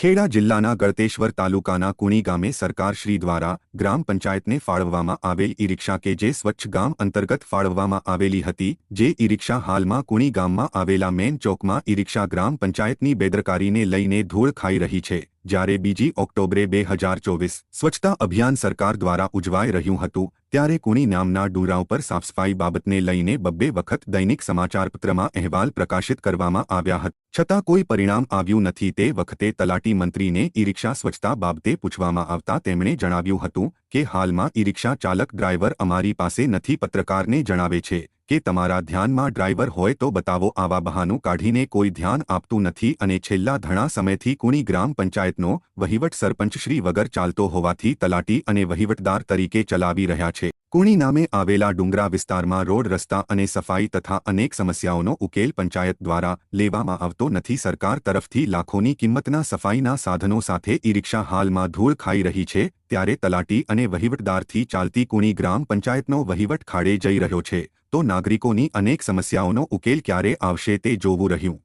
ખેડા જિલ્લાના ગળતેશ્વર તાલુકાના કુણી ગામે સરકારશ્રી દ્વારા ગ્રામ પંચાયતને ફાળવવામાં આવેલ ઈ-રિક્ષા કે જે સ્વચ્છ ગામ અંતર્ગત ફાળવવામાં આવેલી હતી, જે ઈ-રિક્ષા હાલમાં કુણી ગામમાં આવેલા મેન ચોકમાં ઈ-રિક્ષા ગ્રામ પંચાયતની બેદરકારીને લઈને ધૂળ ખાઈ રહી છે। જ્યારે 2 ઓક્ટોબરે 2024 સ્વચ્છતા અભિયાન સરકાર દ્વારા ઉજવાઈ રહ્યું હતું, ત્યારે કુણી નામના ડુંગરા પર સાફસફાઈ બાબતને લઈને 2 વખત દૈનિક સમાચારપત્રમાં અહેવાલ પ્રકાશિત કરવામાં આવ્યા હતા, છતાં કોઈ પરિણામ આવ્યું નથી। તે વખતે તલાટી મંત્રીને ઈ-રિક્ષા સ્વચ્છતા બાબતે પૂછવામાં આવતા તેમણે જણાવ્યું હતું કે હાલમાં ઈ-રિક્ષા ચાલક ડ્રાઈવર અમારી પાસે નથી। પત્રકારને જણાવે છે કે તમારા ધ્યાનમાં ડ્રાઈવર હોય તો બતાવો। આવા બહાનું કાઢીને કોઈ ધ્યાન આપતું નથી અને છેલ્લા ઘણા સમયથી કુણી ગ્રામ પંચાયતનો વહીવટ સરપંચશ્રી વગર ચાલતો હોવાથી તલાટી અને વહીવટદાર તરીકે ચલાવી રહ્યા છે। કુણી નામે આવેલા ડુંગરા વિસ્તારમાં રોડ રસ્તા અને સફાઈ તથા અનેક સમસ્યાઓનો ઉકેલ પંચાયત દ્વારા લેવામાં આવતો નથી। સરકાર તરફથી લાખોની કિંમતના સફાઈના સાધનો સાથે ઈ-રિક્ષા હાલમાં ધૂળ ખાઈ રહી છે, ત્યારે તલાટી અને વહીવટદારથી ચાલતી કુણી ગ્રામ પંચાયતનો વહીવટ ખાડે જઈ રહ્યો છે, તો નાગરિકોની અનેક સમસ્યાઓનો ઉકેલ ક્યારે આવશે તે જોવું રહ્યું।